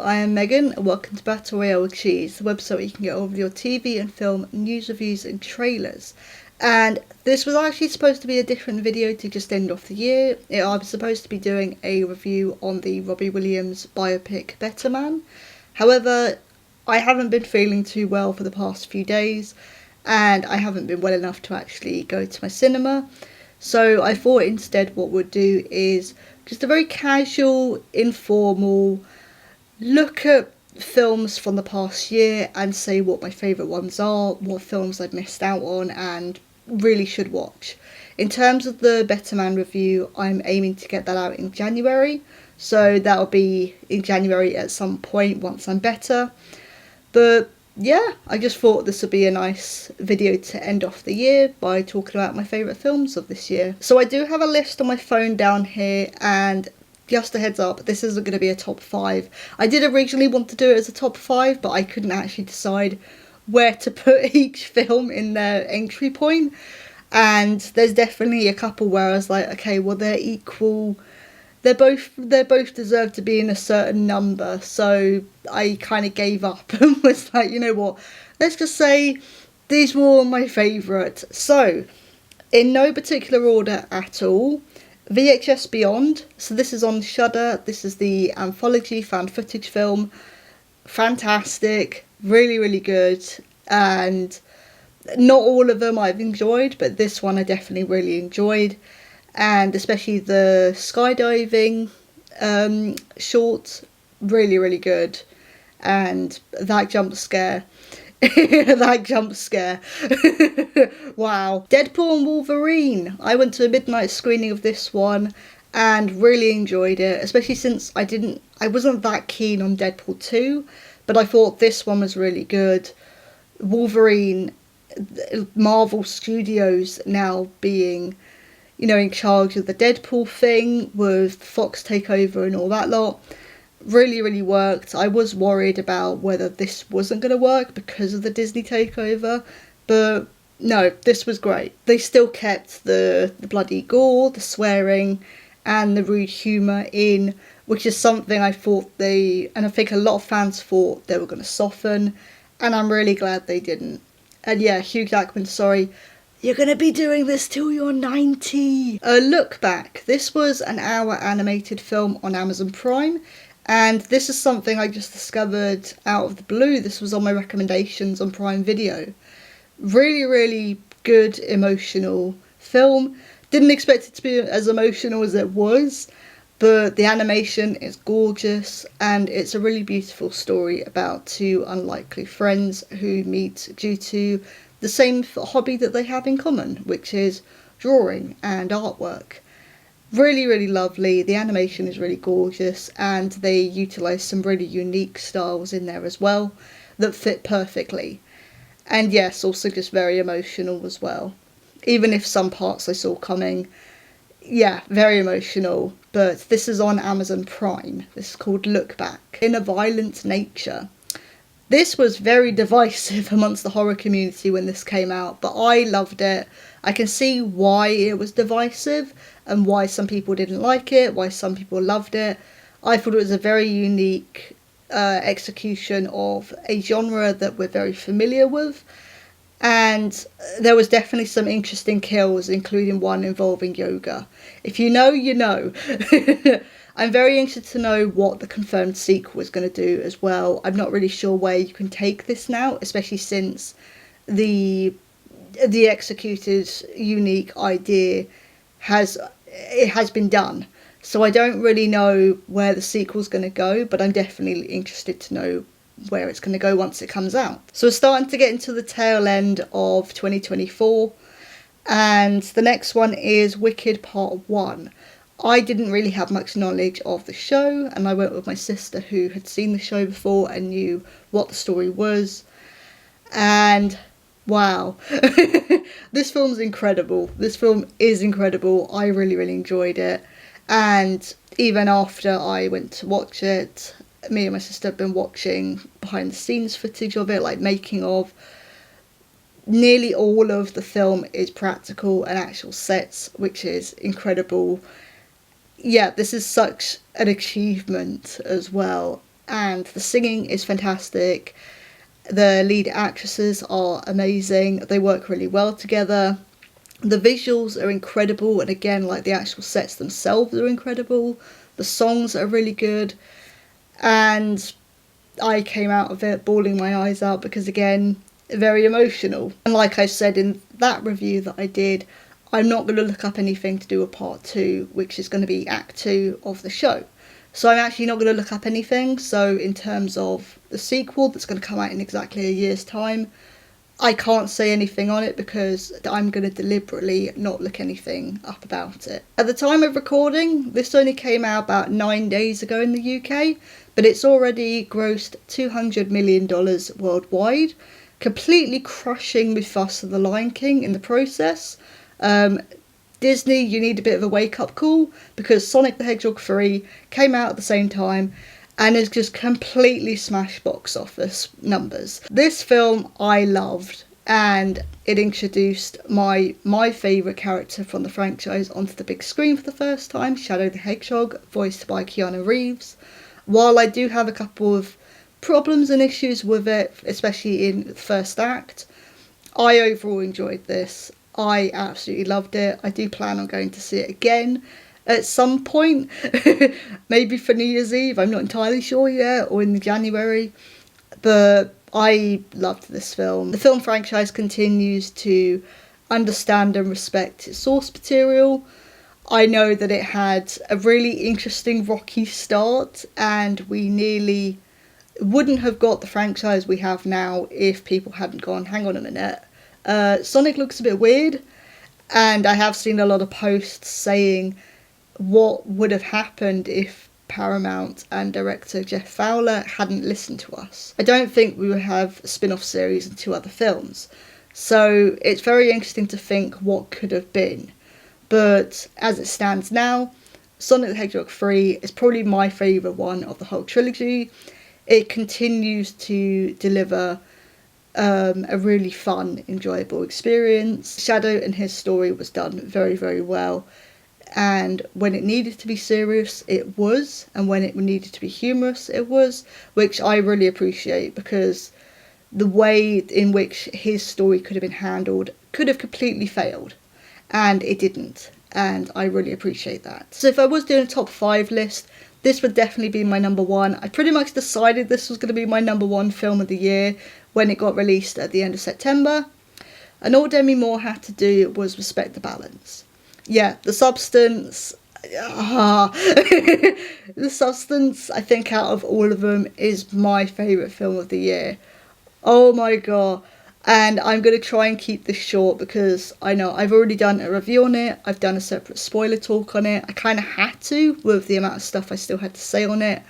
I am Megan and welcome to Battle Royale with Cheese, the website where you can get all of your TV and film news, reviews and trailers. And this was actually supposed to be a different video to just end off the year. I was supposed to be doing a review on the Robbie Williams biopic Better Man. However, I haven't been feeling too well for the past few days and I haven't been well enough to actually go to my cinema. So I thought instead what we'd do is just a very casual, informal look at films from the past year and say what my favourite ones are, what films I've missed out on and really should watch. In terms of the Better Man review, I'm aiming to get that out in January. So that'll be in January at some point once I'm better. But yeah, I just thought this would be a nice video to end off the year by talking about my favourite films of this year. So I do have a list on my phone down here, and just a heads up, this isn't going to be a top 5. I did originally want to do it as a top 5, but I couldn't actually decide where to put each film in their entry point. And there's definitely a couple where I was like, okay, well they're equal. They both deserve to be in a certain number, so I kind of gave up and was like, you know what, let's just say these were all my favourite. So, in no particular order at all, VHS Beyond, so this is on Shudder, this is the anthology found footage film, fantastic, really, really good, and not all of them I've enjoyed, but this one I definitely really enjoyed. And especially the skydiving short, really, really good. And that jump scare. That jump scare. Wow. Deadpool and Wolverine. I went to a midnight screening of this one and really enjoyed it. Especially since I wasn't that keen on Deadpool 2. But I thought this one was really good. Wolverine, Marvel Studios now being, you know, in charge of the Deadpool thing with Fox takeover and all that lot. Really, really worked. I was worried about whether this wasn't going to work because of the Disney takeover, but no, this was great. They still kept the bloody gore, the swearing, and the rude humour in, which is something I thought and I think a lot of fans thought they were going to soften, and I'm really glad they didn't. And yeah, Hugh Jackman, sorry, you're going to be doing this till you're 90. Look Back. This was an hour animated film on Amazon Prime. And this is something I just discovered out of the blue. This was on my recommendations on Prime Video. Really, really good, emotional film. Didn't expect it to be as emotional as it was. But the animation is gorgeous. And it's a really beautiful story about two unlikely friends who meet due to the same hobby that they have in common, which is drawing and artwork. Really, really lovely. The animation is really gorgeous and they utilise some really unique styles in there as well that fit perfectly. And yes, also just very emotional as well. Even if some parts I saw coming, yeah, very emotional. But this is on Amazon Prime. This is called Look Back. In a Violent Nature. This was very divisive amongst the horror community when this came out, but I loved it. I can see why it was divisive and why some people didn't like it, why some people loved it. I thought it was a very unique execution of a genre that we're very familiar with. And there was definitely some interesting kills, including one involving yoga. If you know, you know. I'm very interested to know what the confirmed sequel is going to do as well. I'm not really sure where you can take this now, especially since the executed unique idea has been done. So I don't really know where the sequel's going to go, but I'm definitely interested to know where it's going to go once it comes out. So we're starting to get into the tail end of 2024, and the next one is Wicked Part 1. I didn't really have much knowledge of the show, and I went with my sister who had seen the show before and knew what the story was. And wow, this film's incredible. This film is incredible. I really, really enjoyed it. And even after I went to watch it, me and my sister have been watching behind the scenes footage of it, like making of. Nearly all of the film is practical and actual sets, which is incredible. Yeah, this is such an achievement as well. and the singing is fantastic. The lead actresses are amazing. They work really well together. The visuals are incredible, and again, like, the actual sets themselves are incredible. The songs are really good, and I came out of it bawling my eyes out because, again, very emotional. And like I said in that review that I did, I'm not going to look up anything to do a part 2, which is going to be Act 2 of the show. So I'm actually not going to look up anything. So in terms of the sequel that's going to come out in exactly a year's time, I can't say anything on it because I'm going to deliberately not look anything up about it. At the time of recording, this only came out about 9 days ago in the UK, but it's already grossed $200 million worldwide, completely crushing Mufasa the Lion King in the process. Disney, you need a bit of a wake-up call because Sonic the Hedgehog 3 came out at the same time and has just completely smashed box office numbers. This film I loved, and it introduced my favourite character from the franchise onto the big screen for the first time, Shadow the Hedgehog, voiced by Keanu Reeves. While I do have a couple of problems and issues with it, especially in the first act, I overall enjoyed this. I absolutely loved it. I do plan on going to see it again at some point, maybe for New Year's Eve, I'm not entirely sure yet, or in January, but I loved this film. The film franchise continues to understand and respect its source material. I know that it had a really interesting rocky start, and we nearly wouldn't have got the franchise we have now if people hadn't gone, hang on a minute, Sonic looks a bit weird, and I have seen a lot of posts saying what would have happened if Paramount and director Jeff Fowler hadn't listened to us. I don't think we would have a spin-off series and 2 other films. So it's very interesting to think what could have been. But as it stands now, Sonic the Hedgehog 3 is probably my favourite one of the whole trilogy. It continues to deliver a really fun, enjoyable experience. Shadow and his story was done very, very well. And when it needed to be serious, it was. And when it needed to be humorous, it was. Which I really appreciate, because the way in which his story could have been handled could have completely failed. And it didn't. And I really appreciate that. So if I was doing a top 5 list, this would definitely be my number 1. I pretty much decided this was going to be my number 1 film of the year when it got released at the end of September. And all Demi Moore had to do was respect the balance. Yeah, TheSubstance. TheSubstance, I think out of all of them, is my favourite film of the year. Oh my god. And I'm going to try and keep this short because I know I've already done a review on it. I've done a separate spoiler talk on it. I kind of had to with the amount of stuff I still had to say on it.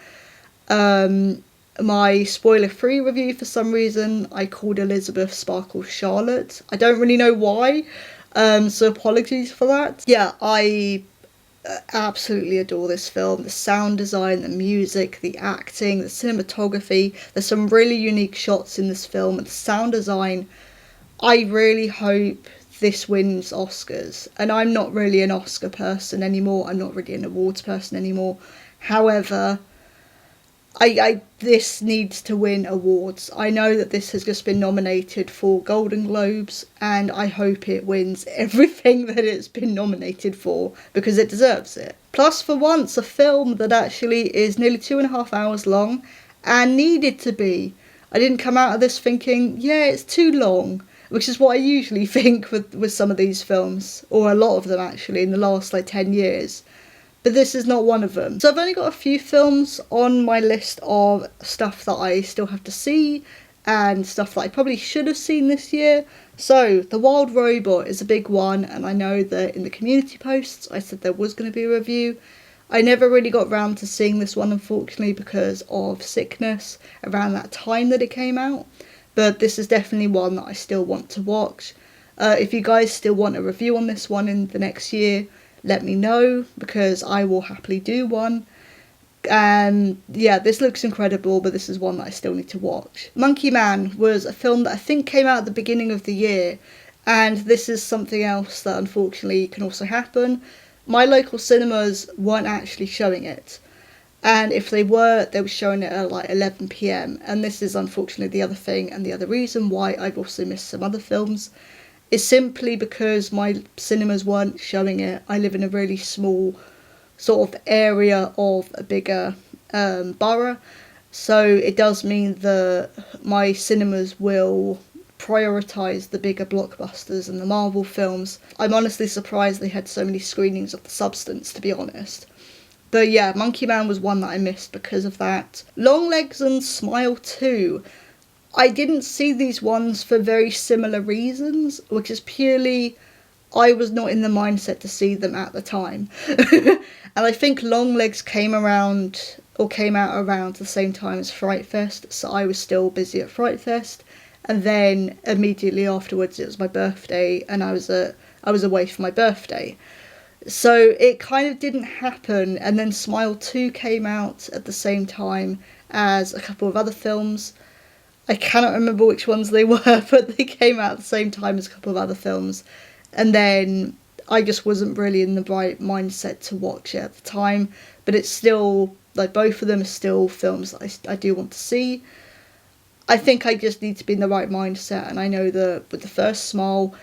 My spoiler-free review, for some reason, I called Elizabeth Sparkle Charlotte. I don't really know why. So apologies for that. Yeah, I absolutely adore this film. The sound design, the music, the acting, the cinematography. There's some really unique shots in this film. And the sound design, I really hope this wins Oscars. And I'm not really an Oscar person anymore. I'm not really an awards person anymore. However, this needs to win awards. I know that this has just been nominated for Golden Globes, and I hope it wins everything that it's been nominated for, because it deserves it. Plus, for once, a film that actually is nearly 2.5 hours long, and needed to be. I didn't come out of this thinking, yeah, it's too long, which is what I usually think with some of these films, or a lot of them actually, in the last 10 years. But this is not one of them. So I've only got a few films on my list of stuff that I still have to see and stuff that I probably should have seen this year. So The Wild Robot is a big one, and I know that in the community posts I said there was going to be a review. I never really got round to seeing this one, unfortunately, because of sickness around that time that it came out. But this is definitely one that I still want to watch. If you guys still want a review on this one in the next year, let me know, because I will happily do one. And yeah, this looks incredible, but this is one that I still need to watch. Monkey Man was a film that I think came out at the beginning of the year, and this is something else that unfortunately can also happen. My local cinemas weren't actually showing it. And if they were showing it at like 11 p.m. And this is unfortunately the other thing, and the other reason why I've also missed some other films is simply because my cinemas weren't showing it. I live in a really small sort of area of a bigger borough, so it does mean that my cinemas will prioritise the bigger blockbusters and the Marvel films. I'm honestly surprised they had so many screenings of TheSubstance, to be honest. But yeah, Monkey Man was one that I missed because of that. Longlegs and Smile 2. I didn't see these ones for very similar reasons, which is purely I was not in the mindset to see them at the time. And I think Longlegs came out around the same time as Fright Fest, so I was still busy at Fright Fest. And then immediately afterwards it was my birthday, and I was away for my birthday. So it kind of didn't happen, and then Smile 2 came out at the same time as a couple of other films. I cannot remember which ones they were, but they came out at the same time as a couple of other films. And then I just wasn't really in the right mindset to watch it at the time. But it's still, like, both of them are still films that I do want to see. I think I just need to be in the right mindset, and I know that with the first Smile,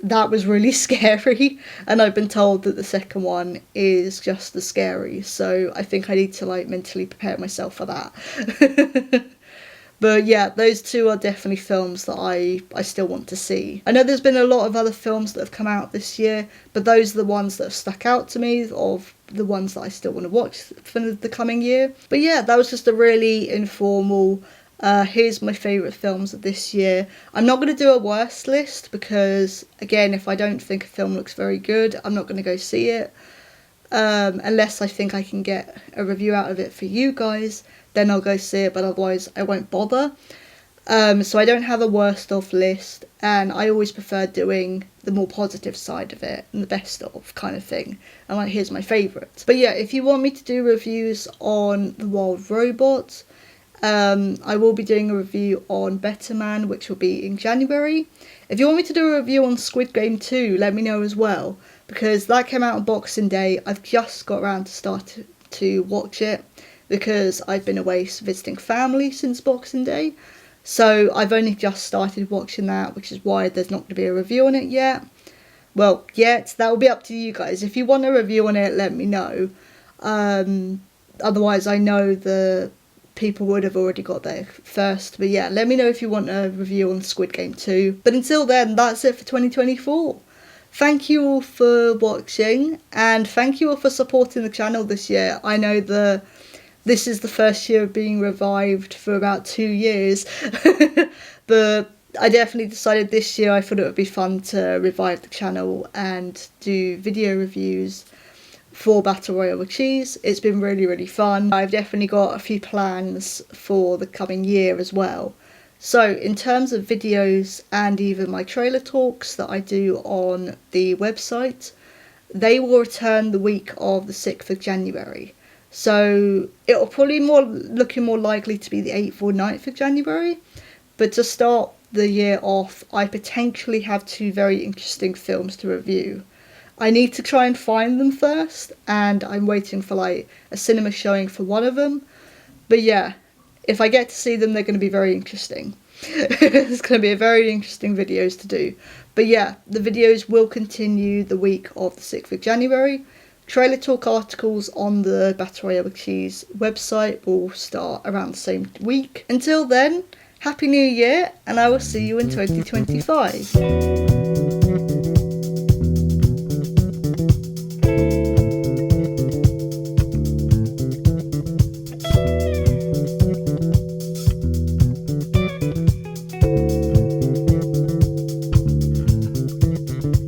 that was really scary, and I've been told that the second one is just as scary, so I think I need to like mentally prepare myself for that. But yeah, those two are definitely films that I still want to see. I know there's been a lot of other films that have come out this year, but those are the ones that have stuck out to me, of the ones that I still want to watch for the coming year. But yeah, that was just a really informal here's my favourite films of this year. I'm not going to do a worst list because, again, if I don't think a film looks very good, I'm not going to go see it. Unless I think I can get a review out of it for you guys, then I'll go see it, but otherwise I won't bother. So I don't have a worst of list, and I always prefer doing the more positive side of it and the best of kind of thing. And like, here's my favourites. But yeah, if you want me to do reviews on The Wild Robot, I will be doing a review on Better Man, which will be in January. If you want me to do a review on Squid Game 2, let me know as well, because that came out on Boxing Day. I've just got around to start to watch it because I've been away visiting family since Boxing Day. So I've only just started watching that, which is why there's not going to be a review on it yet. Well, that will be up to you guys. If you want a review on it, let me know. Otherwise, I know the people would have already got there first. But yeah, let me know if you want a review on Squid Game 2. But until then, that's it for 2024. Thank you all for watching, and thank you all for supporting the channel this year. I know this is the first year of being revived for about 2 years, but I definitely decided this year I thought it would be fun to revive the channel and do video reviews for Battle Royale with Cheese. It's been really, really fun. I've definitely got a few plans for the coming year as well. So in terms of videos and even my trailer talks that I do on the website, they will return the week of the 6th of January. So it'll probably looking more likely to be the 8th or 9th of January. But to start the year off, I potentially have 2 very interesting films to review. I need to try and find them first, and I'm waiting for like a cinema showing for one of them. But yeah, if I get to see them, they're going to be very interesting. It's going to be a very interesting videos to do. But yeah, the videos will continue the week of the 6th of January. Trailer talk articles on the Battle Royale with Cheese website will start around the same week. Until then, Happy New Year, and I will see you in 2025.